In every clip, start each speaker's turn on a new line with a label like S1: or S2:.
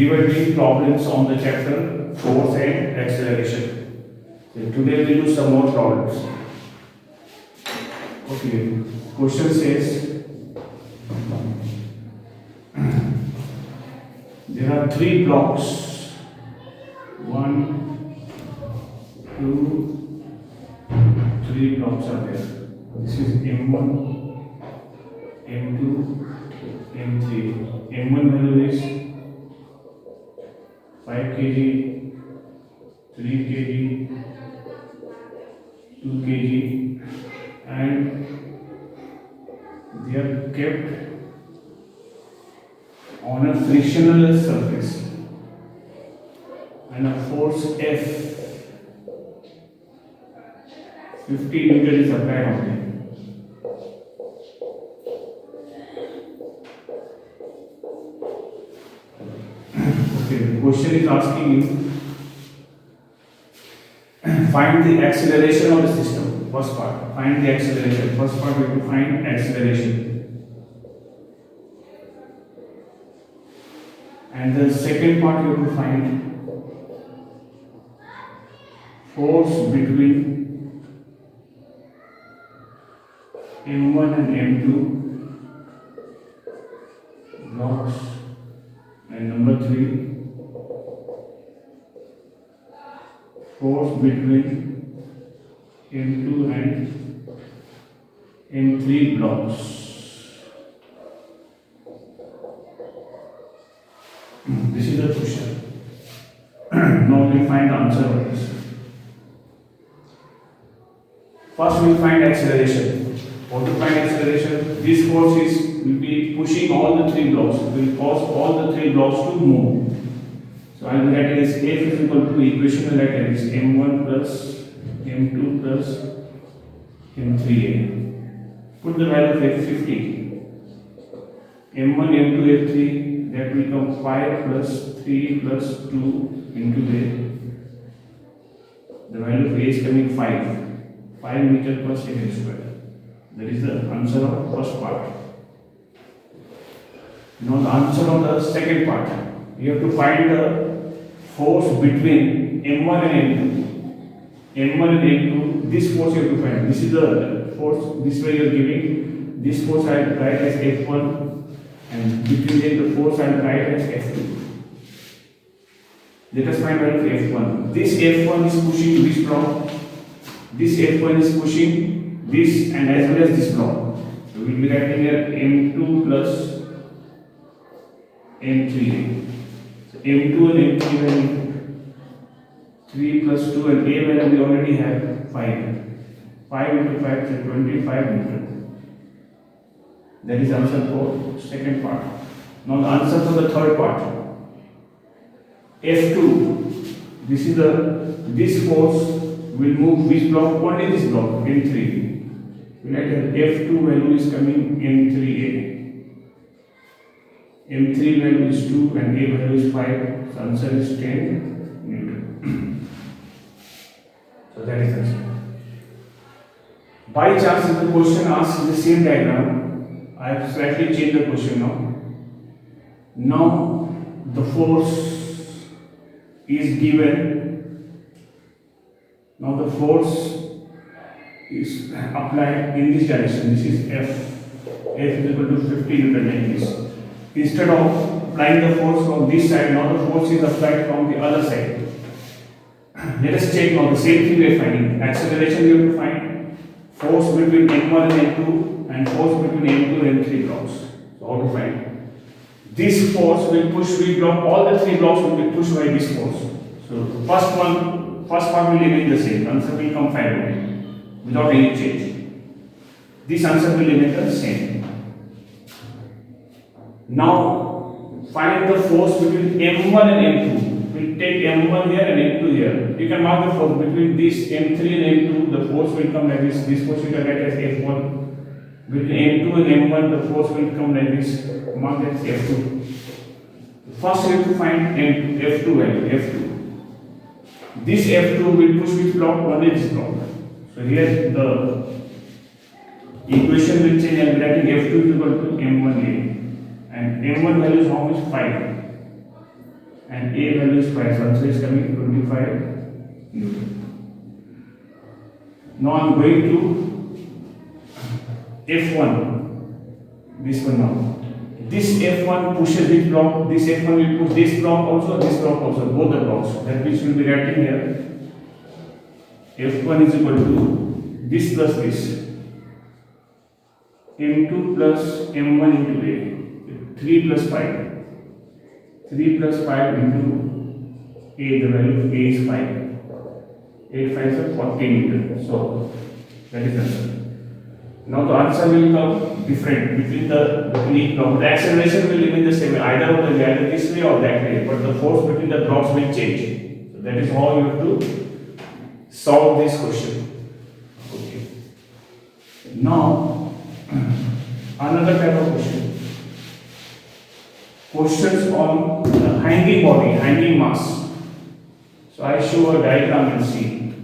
S1: revolving problems on the chapter force and acceleration. So today we do some more problems. Okay, question says there are three blocks. 1, 2, 3 blocks are there. This is M1, M2, M3. M1 value is 5 kg, 3 kg, 2 kg, and they are kept on a frictional surface and a force F 50 Newton is applied on them. Okay, the question is asking you find the acceleration of the system. First part, find the acceleration. First part we have to find acceleration. And the second part we have to find force between M1 and M2 blocks, and number 3 force between M2 and M3 blocks. This is the question. Now we will find the answer of this. First we will find acceleration. How to find acceleration? This force will be pushing all the three blocks, will cause all the three blocks to move. So I will write it as F is equal to equation will write it as M1 plus M2 plus M3A. Put the value of F 50. M1, M2, F3, that will become 5 plus 3 plus 2 into A. The value of A is coming 5 meter per second square. That is the answer of first part. Now the answer of the second part. You have to find the force between M1 and M2. M1 and M2, this force you have to find. This is the force, this way you are giving. This force I will write as F1, and between them the force I will write as F2. Let us find value of F1. This F1 is pushing this block. This F1 is pushing this and as well as this block. So we will be writing here M2 plus M3A. So M2 and M3 value 3 plus 2 and A value we already have 5. 5 into 5 is 25 Newton. That is answer for second part. Now the answer for the third part. F2. This force will move which block? Only this block, M3. We write F2 value is coming M3A. M3 value is 2 and A value is 5. So answer is 10 Newton. So that is the answer. By chance, if the question asks the same diagram, I have slightly changed the question now. Now the force is given. Now the force is applied in this direction. This is F. F is equal to 50 Newton like this. Instead of applying the force from this side, now the force is applied from the other side. Let us check now the same thing we are finding. Acceleration we have to find force between M1 and M2 and force between M2 and M3 blocks. So how to find? This force will push V block, all the three blocks will be pushed by this force. So the first part will remain the same. The answer will come 5 only, without any change. This answer will remain the same. Now find the force between M1 and M2. We'll take M1 here and M2 here. You can mark the force between this M3 and M2. The force will come like this. This force you can write as F1. Between M2 and M1, the force will come like this. Mark as F2. First we have to find F2 value. F2. This F2 will push which block? Only this block. So here the equation will change. I am writing F2 is equal to M1A. And M1 value is how much? 5. and A value is 5, so answer is coming 25 Newton. Now I am going to F1, this one now. This F1 pushes this block, this F1 will push this block also, both the blocks. That which will be writing here. F1 is equal to this plus this. M2 plus M1 into A. 3 plus 5. 3 plus 5 into A, the value of A is 5. 8 5 is 40 Newton. So that is the answer. Now the answer will come different between each block. The acceleration will remain the same, either this way or that way, but the force between the blocks will change. So that is how you have to solve this question. Okay. Now another type of question. Questions on the hanging body, hanging mass. So I show a diagram and see.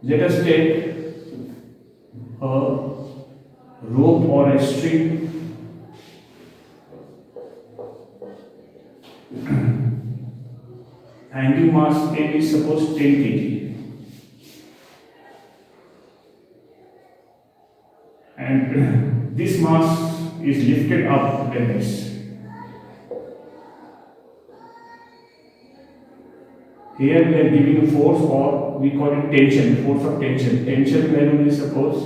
S1: Let us take a rope or a string. Hanging mass A is suppose 10 kg. And this mass is lifted up like this. Here we are giving a force, or we call it tension, force of tension. Tension value is suppose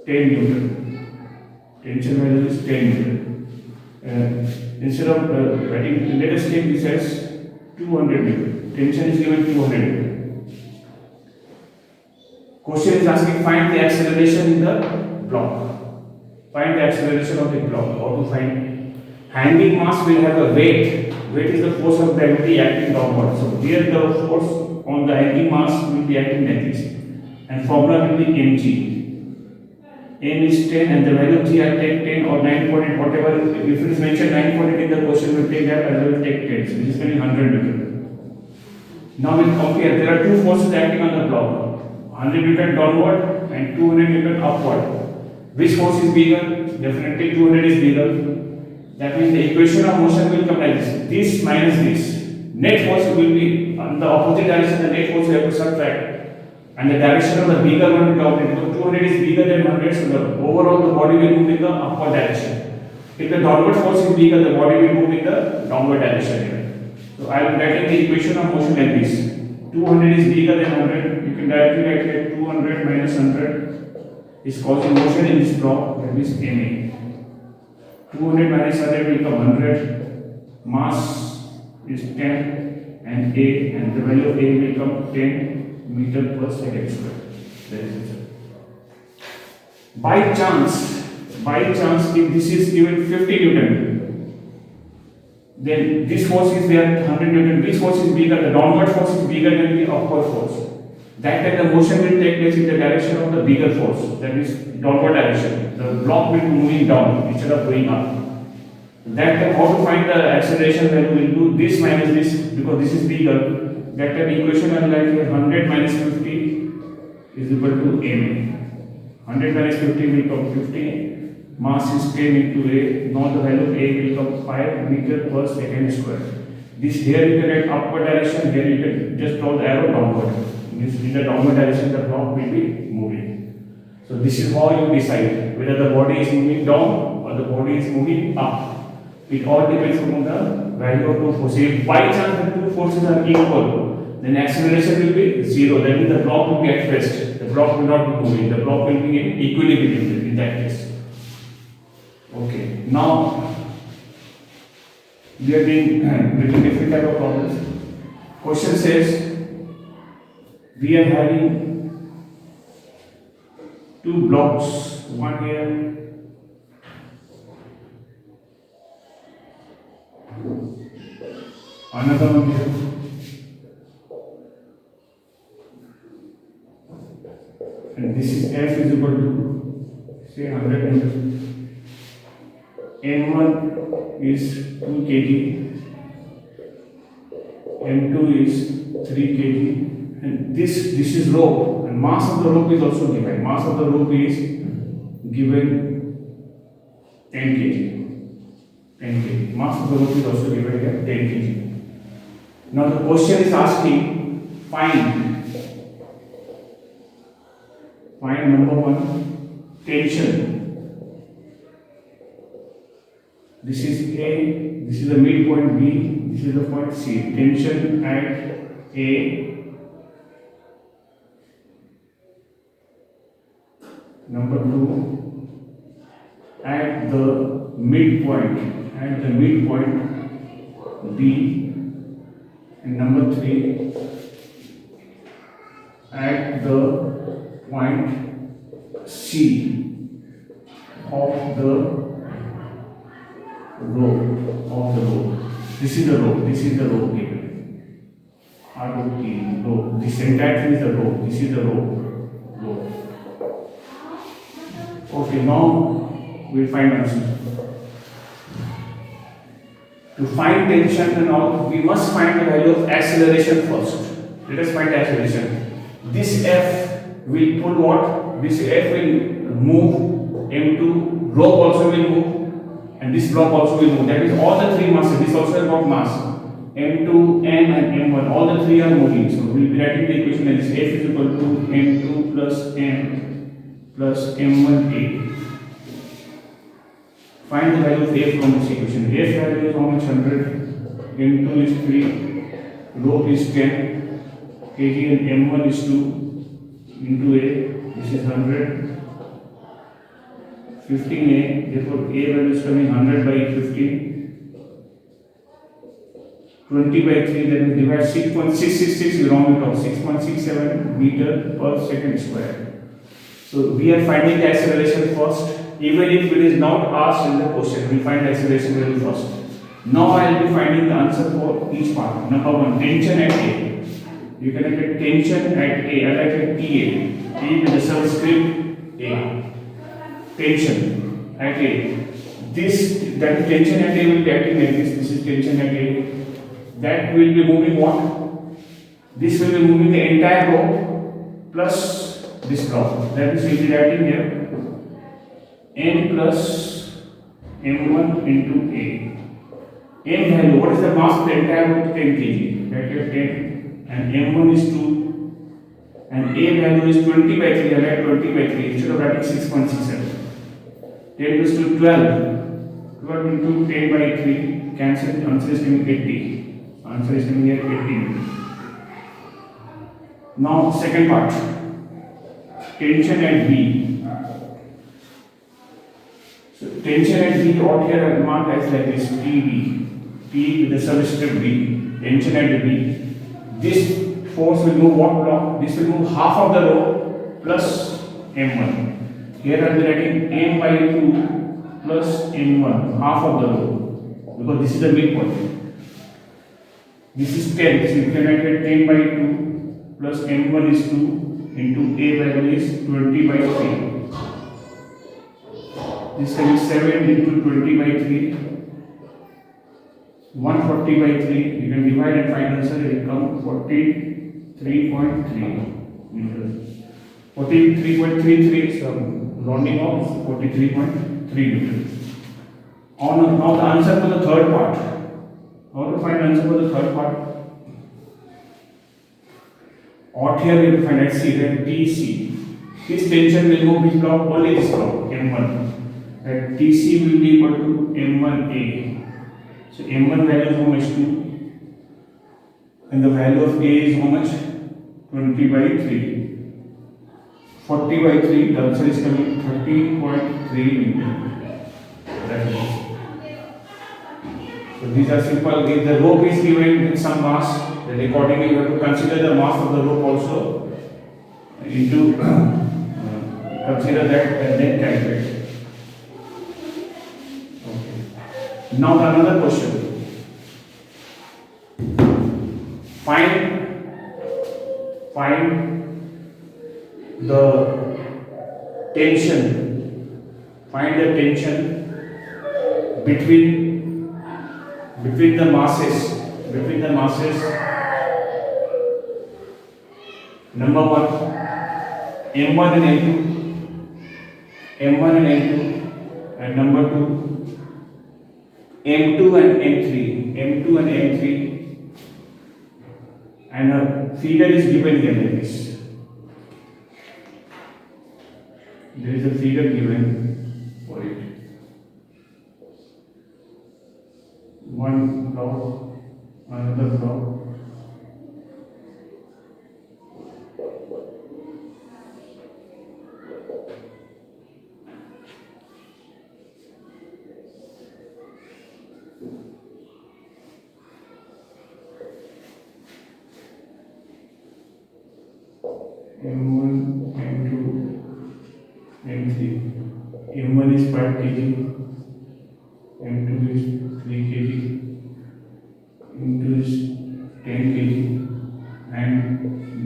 S1: 10 Newton. Tension value is 10 Newton. Instead of writing, let us take this as 200 Newton. Tension is given 200 Newton. Question is asking find the acceleration in the block. Find the acceleration of the block. How to find? Hanging mass will have a weight. Weight is the force of gravity acting downward. So here the force on the hanging mass will be acting like this. And formula will be mg. M is 10 and the value of g I take 10 or 9.8, whatever. If it is mentioned 9.8 in the question, we will take that and we will take 10. So this is going to be 100 Newton. Now we compare. There are two forces acting on the block. 100 Newton downward and 200 Newton upward. Which force is bigger? Definitely 200 is bigger. That means the equation of motion will come like this. This minus this. Net force will be on the opposite direction. The net force we have to subtract. And the direction of the bigger one will come. Because 200 is bigger than 100, so the overall the body will move in the upward direction. If the downward force is bigger, the body will move in the downward direction here. So I am writing the equation of motion like this. 200 is bigger than 100. You can directly write it 200 minus 100 is causing motion in this block. That is ma. 200 minus 100 will come 100. Mass is 10 and A, and the value of A will come 10 meter per second square. That is it. By chance, if this is given 50 Newton, then this force is there 100 Newton. Which force is bigger? The downward force is bigger than the upward force. That time the motion will take place in the direction of the bigger force, that is downward direction. The block will be moving down instead of going up. That time how to find the acceleration value? Will do this minus this, because this is bigger. That time equation are like 100 minus 50 is equal to ma. 100 minus 50 will come 50. Mass is 10 into A. Now the value of A will come 5 meter per second square. This here you can write upward direction. Here you can just draw the arrow downward. Means in the downward direction the block will be moving. So this is how you decide whether the body is moving down or the body is moving up. It all depends on the value of two forces. If by chance the two forces are equal, then acceleration will be 0. That means the block will be at rest. The block will not be moving. The block will be in equilibrium in that case. Okay. Now we are doing little different type of problems. Question says we are having two blocks, one here another one here. And this is F is equal to say 100 Newton. M1 is 2 kg, M2 is 3 kg, and this is rope, and mass of the rope is also given. Mass of the rope is given 10 kg. 10 kg. kg. Mass of the rope is also given here 10 kg. Now the question is asking find number 1 tension. This is A, this is the midpoint B, this is the point C. Tension at A. Number 2, at the midpoint B. And number 3, at the point C of the rope. This is the rope given. R-O-T, rope. This entire thing is the rope. This is the rope. Okay, now we'll find answer. To find tension and all, we must find the value of acceleration first. Let us find acceleration. This F will pull what? This F will move M2, rope also will move, and this block also will move. That is all the three masses. This also has got mass. M2, M and M1, all the three are moving. So we will be writing the equation as F is equal to M2 plus M plus M1A. Find the value of F from this equation. F value is how much? 100, M2 is 3, rope is 10 kg and M1 is 2 into A. This is 100, 15A. Therefore, A value is coming 100 by 15, 20 by 3. That will divide 6.666. We round it off, 6.67 meter per second square. So we are finding the acceleration first. Even if it is not asked in the question, we find acceleration value first. Now I will be finding the answer for each part. Number 1, tension at A. You can get tension at A. I like it TA. T with the subscript A. Tension at A. That tension at A will be acting like this. This is tension at A. That will be moving what? This will be moving the entire rope plus this block. That is, we will be writing here N plus M1 into A. M value, what is the mass of the entire rope? 10 kg. That is 10. And M1 is 2. And A value is 20 by 3. I write 20 by 3 instead of writing 6.67. 10 plus 2, 12. 12 into 10 by 3. Cancel. Answer is coming 80. Answer is coming here 80. Now, second part. Tension at B. So tension at B, out here I marked as like this TB. T with the subscript B. Tension at B. This force will move what block? This will move half of the rope plus M1. Here I am writing M by 2 plus M1, half of the rope. Because this is the midpoint. This is 10. So you can write 10 by 2 plus M1 is 2 into A value is 20 by 3. This is 7 into 20 by 3, 140 by 3. You can divide and find answer. It will come 43.3 meters. 43.33. So rounding off 43.3 meters. Now the answer for the third part. How to find answer for the third part? Out here we will find at C, then TC. This tension will move which block? Only this block, M1. And TC will be equal to M1A. So M1 value is how much? 2. And the value of A is how much? 20 by 3. 40 by 3, the answer is coming 13.3 meters. That is. So these are simple. If the rope is given with some mass, then accordingly you have to consider the mass of the rope also into consider that and then calculate. Now another question. Find the tension. Find the tension between the masses. Number 1, M1 and M2. And number 2, M2 and M3, M2 and M3, and a figure is given here like this. There is a figure given for it. One block, another block. M1, M2, M3. M1 is 5 kg, M2 is 3 kg, M2 is 10 kg, and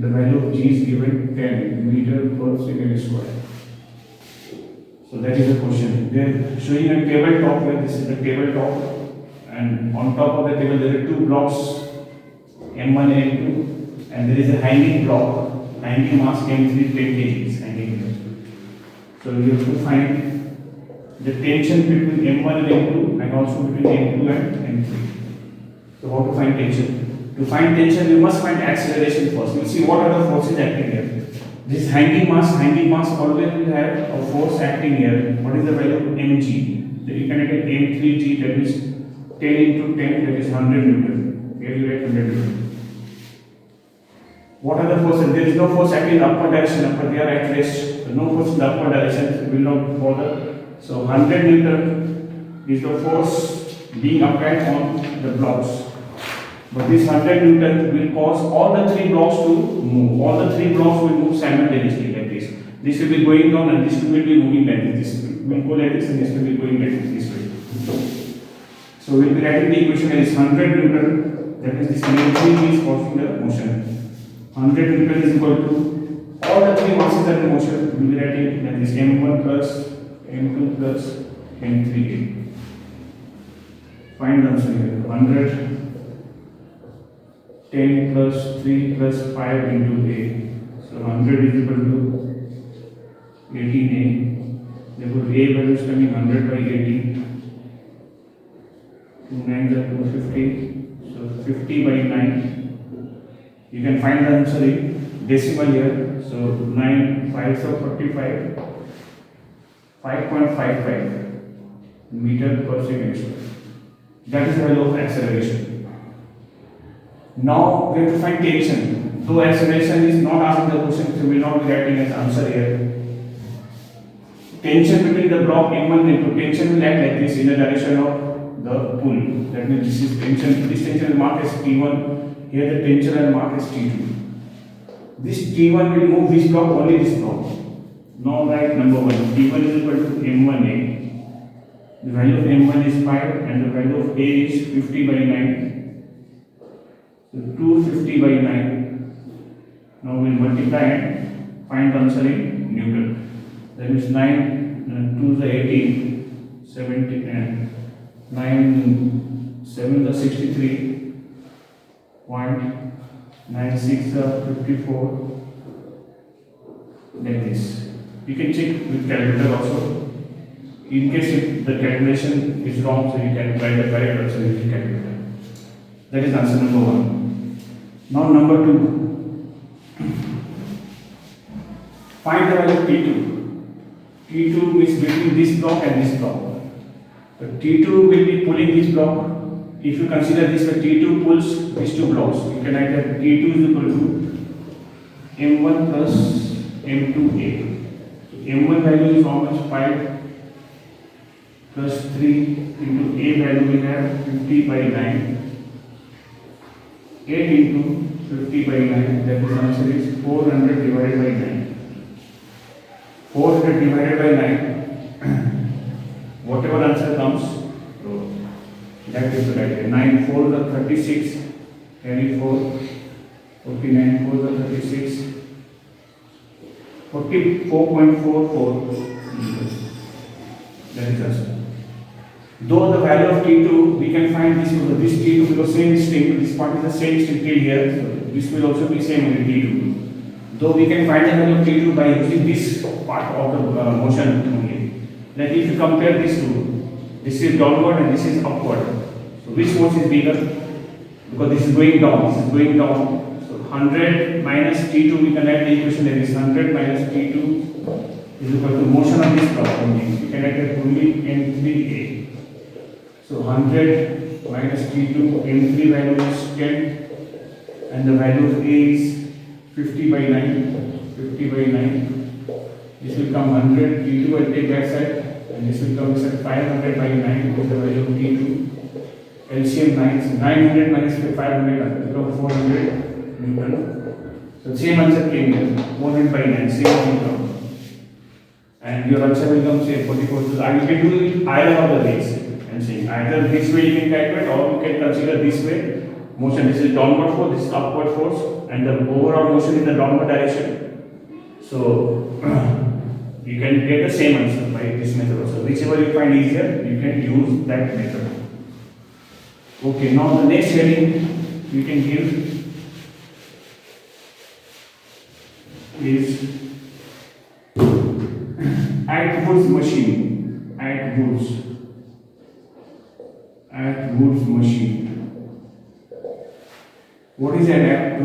S1: the value of G is given 10 meter per second square. So that is the question. They are showing a tabletop here. This is the tabletop, and on top of the table there are two blocks, M1 and M2, and there is a hanging block. Hanging mass M3 10 kg is hanging here. So you have to find the tension between M1 and M2 and also between M2 and M3. So how to find tension? To find tension, you must find acceleration first. You see what are the forces acting here. This hanging mass always will have a force acting here. What is the value of mg? Then you can get m3g, that is 10 into 10, that is 100 Newton. Here you get 100 Newton. What are the forces? There is no force acting in upward direction, but they are at rest. So no force in the upward direction, so will not bother. So 100 Newton is the force being applied on the blocks. But this 100 Newton will cause all the three blocks to move. All the three blocks will move simultaneously like this. This will be going down and this will be moving like this. This will go like this and this will be going like this way. So we will be writing the equation as 100 Newton, that is this energy is causing the motion. 100 Newton is equal to all the three masses are in motion. We will be writing like this m1 plus m2 plus m3. Find the answer here. 100 10 plus 3 plus 5 into A. So 100 is equal to 18A. Therefore A value is coming 100 by 18. 2 9s are 250. So 50 by 9. You can find the answer in decimal here. So 9 5s are 45. 5.55 meter per second square. That is the value of acceleration. Now we have to find tension. Though acceleration is not asking the question, so we will not be writing as answer here. Tension between the block M1 and M2. Tension will act like this in the direction of the pull. That means this is tension. This tension is marked as T1. Here the tension is marked as T2. This T1 will move this block, only this block. Now write number 1. T1 is equal to M1A. The value of M1 is 5 and the value of A is 50 by 9. So 250 by 9. Now we will multiply and find the answer in Newton. That is 9 2 is 18, 70 and 9 7 is 63. 0.96 54. Like this. You can check with calculator also. In case if the calculation is wrong, so you can write the correct answer with the calculator. That is answer number 1. Now number 2. Find the value of T2. T2 is between this block and this block. So T2 will be pulling this block. If you consider this, the T2 pulls these two blocks. You can write that T2 is equal to M1 plus M2A. So M1 value is how much? 5 plus 3 into A value we have 50 by 9. 8 into 50 by 9, that is answer is 400 divided by 9. 400 divided by 9, whatever answer comes, so that is the right answer. 9 4 is 36, carry 4, 49 4 is 36, 44.44 meters. That is answer. Though the value of T2, we can find this T2 because same string, this part is the same string till here, so this will also be same in T2. Though we can find the value of T2 by using this part of the motion only. Like if you compare these two, This is downward and this is upward. So which force is bigger? Because this is going down, this is going down. So 100 minus T2, we can write the equation that is 100 minus T2 is equal to motion of this block only. We can write it only M3A. So 100 minus T2, M3 value is 10 and the value of A is 50 by 9. 50 by 9. This will come 100, T2 will take that side and this will come 500 by 9 is the value of T2. LCM 9, 900 minus 500 become 400 Newton. So same answer came here, 400 by 9, same Newton. And your answer will come say 44. So you can do it either of the ways. I'm saying either this way you can calculate or you can consider this way. Motion, this is downward force, this is upward force, and the overall motion in the downward direction. So you can get the same answer by this method also. Whichever you find easier, you can use that method. Okay, now the next heading you can give is at Wood's machine. At Wood's machine. What is an at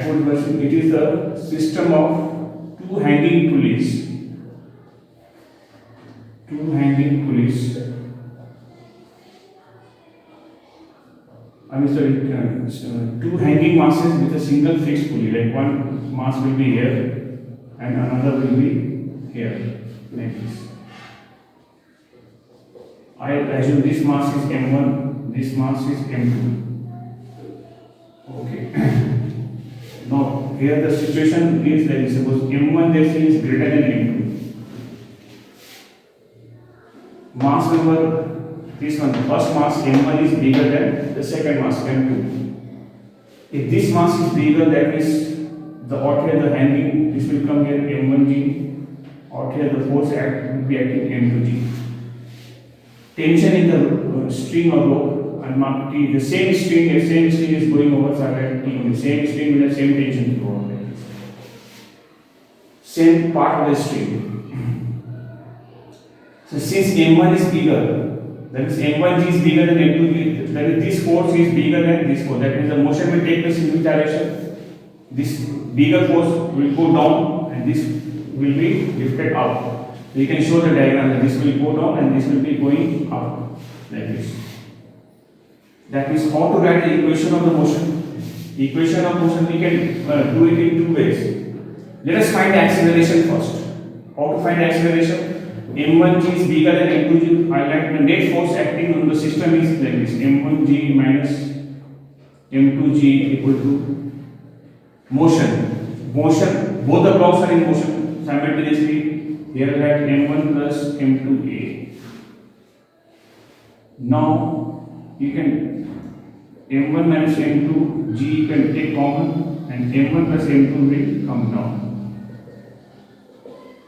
S1: Wood's machine? It is the system of two hanging pulleys. Two hanging pulleys. Two hanging masses with a single fixed pulley. Like one mass will be here and another will be here, like this. I assume this mass is M1, this mass is M2. Okay. Now here the situation is that suppose M1 they say is greater than M2. Mass number. This one, the first mass M1 is bigger than the second mass M2. If this mass is bigger, that means the out here the hanging, this will come here M1G, out here the force will be acting M2G. Tension in the string or rope and mark T, the same string is going over side T, the same string with the same tension throughout. Same part of the string. So since M1 is bigger, that is M1G is bigger than M2G, that is this force is bigger than this force. That means the motion will take place in which direction? This bigger force will go down and this will be lifted up. So you can show the diagram that this will go down and this will be going up like this. That means how to write the equation of the motion? Equation of motion we can do it in two ways. Let us find the acceleration first. How to find the acceleration? M1G is bigger than M2G. I like the net force acting on the system is like this. M1G minus M2G equal to motion. Motion, both the blocks are in motion simultaneously. Here I have M1 plus M2A. Now you can M1 minus M2G you can take common and M1 plus M2 will come down.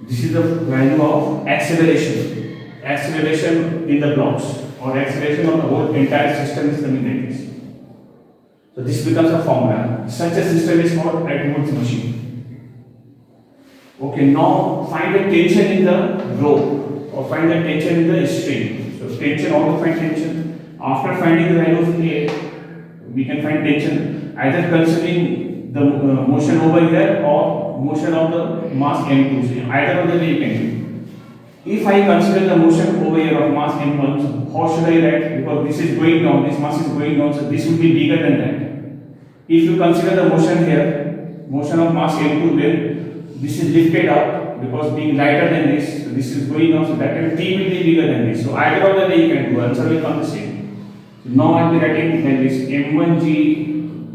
S1: This is the value of acceleration. Acceleration in the blocks or acceleration of the whole entire system is coming like this. So this becomes a formula. Such a system is called at Wood's machine. Okay, now find the tension in the rope or find the tension in the string. So tension, how to find tension? After finding the value of A, we can find tension either considering the motion over here or motion of the mass M2. So either of the way you can do. If I consider the motion over here of mass M1, so how should I write? Because this is going down, this mass is going down, so this will be bigger than that. If you consider the motion here, motion of mass M2, then this is lifted up because being lighter than this, so this is going down, so that means T will be bigger than this. So either of the way you can do, answer will come the same. So now I will be writing like this M1G,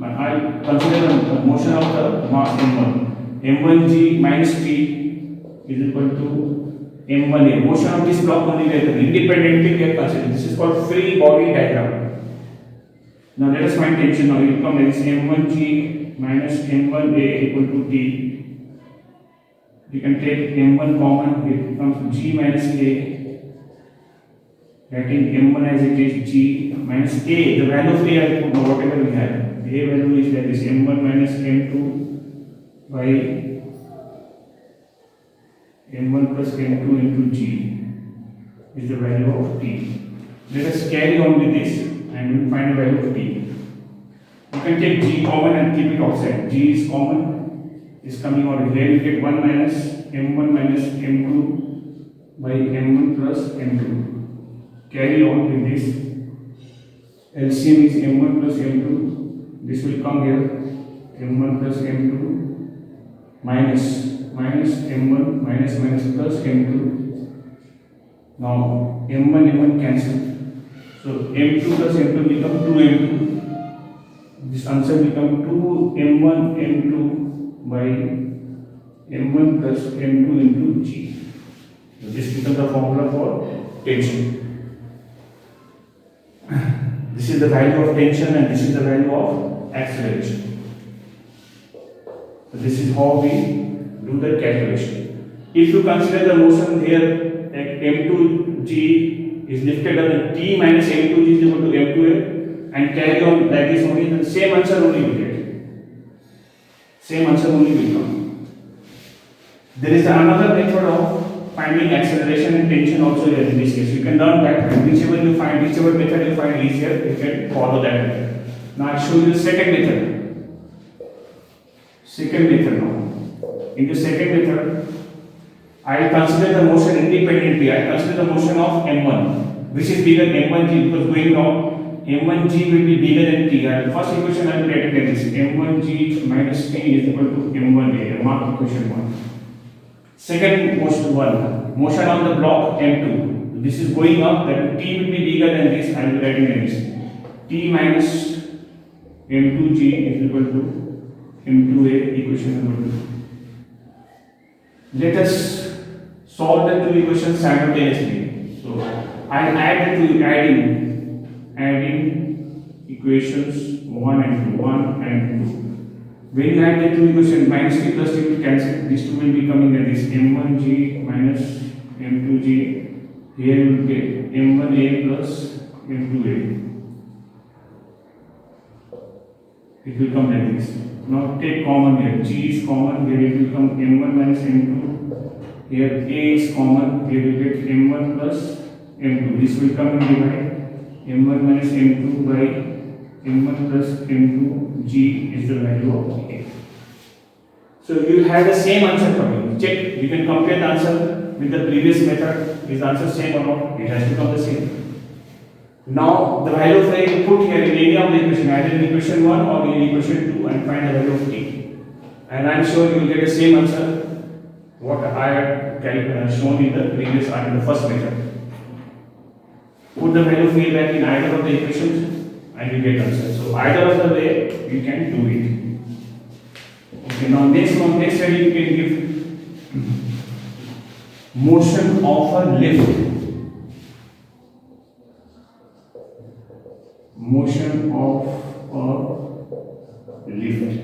S1: I consider the motion of the mass M1. M1G minus T is equal to M1A. Motion of this block only independently we are considering. This is called free body diagram. Now let us find tension. Now it will come as M1G minus M1A equal to T. You can take M1 common, it becomes G minus A. Writing M1 as it is G minus A. The value of A I put now whatever we have. The A value is like this M1 minus M2 by M1 plus M2 into G is the value of T. Let us carry on with this and we will find the value of t. You can take g common and keep it outside. G is common, is coming out here. You get 1 minus m1 minus m2 by m1 plus m2. Carry on with this. LCM is m1 plus m2. This will come here. m1 plus m2 minus m1 minus plus m2. Now m1 cancel. So m2 plus m2 become 2m2. This answer become 2m1 m2 by m1 plus m2 into g. So this becomes the formula for tension. This is the value of tension and this is the value of acceleration. So this is how we do the calculation. If you consider the motion here, like m2g is lifted on t minus m2g is equal to m2a and carry on like this only, the same answer only will get. Same answer only will come. There is another method of finding acceleration and tension also here in this case. You can learn that and whichever method you find easier, you can follow that method. Now I show you the second method. Second method now. In the second method, I consider the motion independently. I consider the motion of m1, which is bigger than m1g, because going down m1g will be bigger than t. First equation I will write it like this: m1g minus t is equal to m1a. Mark equation 1. Second motion on the block m2. This is going up, that t will be bigger than this. I will write it like this: t minus m2g is equal to m2a, equation number 2. Let us solve the two equations simultaneously. So I will add the two, adding equations 1 and 2, 1 and 2. When you add the two equations, minus t plus t will cancel. These two will be coming like this: m1g minus m2g. Here you will get m1a plus m2a. It will come like this. Now take common here. G is common. Here it will come m1 minus m2. Here a is common. Here you get m1 plus m2. This will come and divide m1 minus m2 by m1 plus m2. G is the value of a. So you will have the same answer coming. Check. You can compare the answer with the previous method. Is the answer same or not? It has to come the same. Now the value of a you put here in any of the equation, either in equation 1 or in equation 2, and find the value of t. And I am sure you will get the same answer what I had shown in the previous in the first method. Put the value of a back in either of the equations and you get answer. So either of the way you can do it. Okay, now next study you can give motion of a lift. Motion of a lift.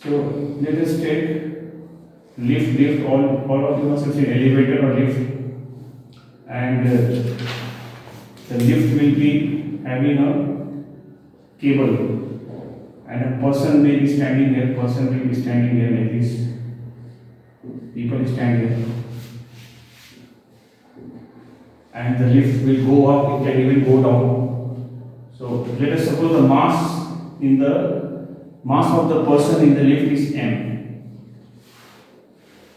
S1: So let us take lift. All of you must have seen elevator or lift, and the lift will be having a cable, and a person may be standing here. Person will be standing here like this. People stand here. And the lift will go up, it can even go down. So let us suppose the mass of the person in the lift is m,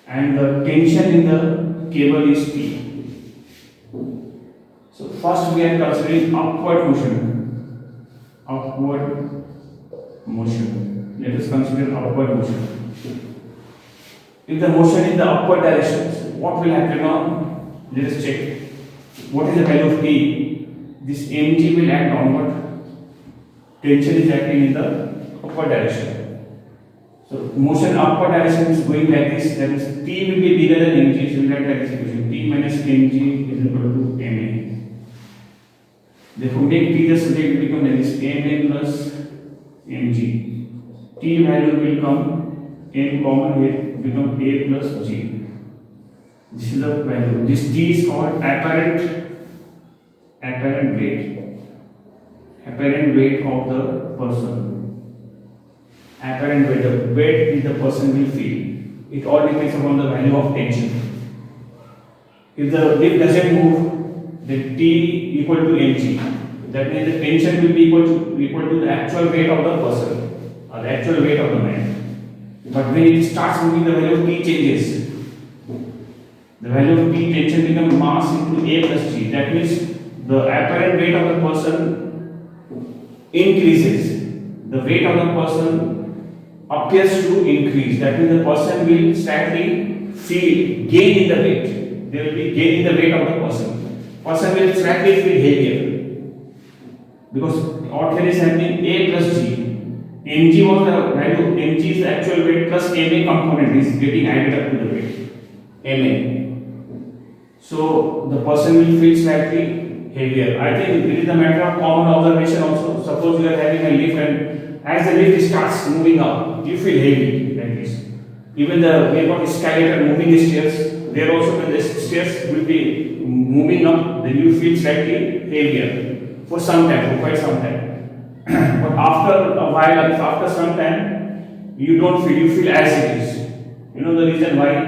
S1: and the tension in the cable is T. So first we are considering upward motion. Let us consider upward motion. If the motion in the upward direction, what will happen now? Let us check. What is the value of T? This mg will act downward. Tension is acting in the upward direction. So motion upward direction is going like this. That is, T will be bigger than mg. So we write like this equation: T minus mg is equal to ma. Therefore, make T the subject, will become like this: ma plus mg. T value will come m common here, become a plus g. This is the value. This T is called apparent weight. Apparent weight of the person. Apparent weight. The weight the person will feel. It all depends upon the value of tension. If the lift doesn't move, then T equal to mg. That means the tension will be equal to the actual weight of the person or the actual weight of the man. But when it starts moving, the value of T changes. The value of T tension becomes mass into A plus G. That means the apparent weight of the person increases. The weight of the person appears to increase. That means the person will slightly feel gain in the weight. There will be gain in the weight of the person. Person will slightly feel heavier. Because what here is happening, A plus G. Mg was the value, mg is the actual weight plus ma component is getting added up to the weight, ma. So the person will feel slightly heavier. I think it is a matter of common observation also. Suppose you are having a lift and as the lift starts moving up, you feel heavy like this. Even the way of escalator moving the stairs, there also when the stairs will be moving up, then you feel slightly heavier. For some time, for quite some time. But after a while, after some time, you don't feel, you feel as it is. You know the reason why?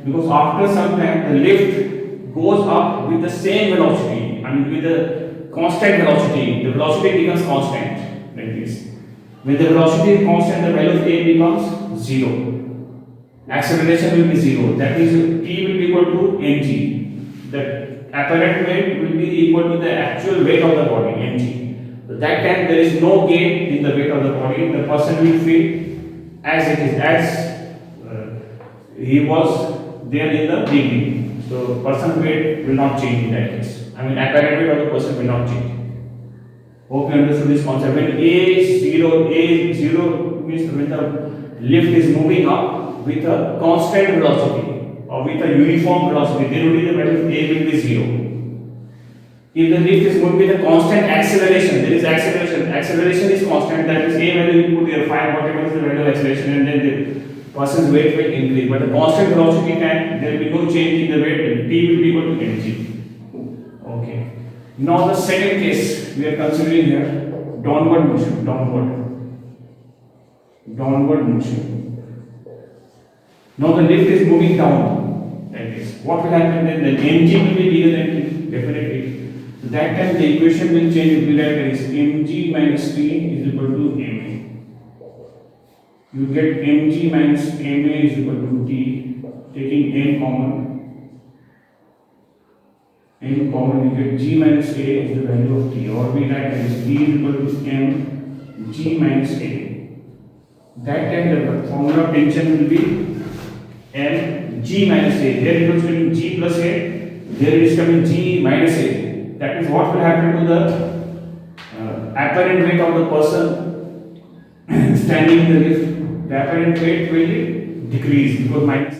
S1: Because after some time, the lift goes up with the same velocity, I mean with the constant velocity. The velocity becomes constant, like this. When the velocity is constant, the value of A becomes 0. Acceleration will be 0. That means T will be equal to mg. The apparent weight will be equal to the actual weight of the body, mg. At that time there is no gain in the weight of the body. The person will feel as it is, as he was there in the beginning. So person weight will not change in that case. I mean apparent weight of the person will not change. Hope you understood this concept. When A0 means when the lift is moving up with a constant velocity or with a uniform velocity, then only the value of A will be 0. If the lift is moving with a constant acceleration, there is acceleration. Acceleration is constant, that is A value you put here, 5 whatever is the value of acceleration, and then the person's weight will increase. But the constant velocity time, there will be no change in the weight, T will be equal to mg. Okay. Now the second case we are considering here, downward motion, downward motion. Now the lift is moving down like this. What will happen then? The mg will be bigger than T, definitely. So that time the equation will change, it will be like this, mg minus T is equal to ma. You get mg minus ma is equal to T, taking n common, you get g minus a is the value of T, or we write as T is equal to m g minus a. That time the formula of tension will be m g minus a. Here it was coming g plus a, here it is coming g minus a. That is what will happen to the apparent weight of the person standing in the lift. The apparent weight will decrease because minus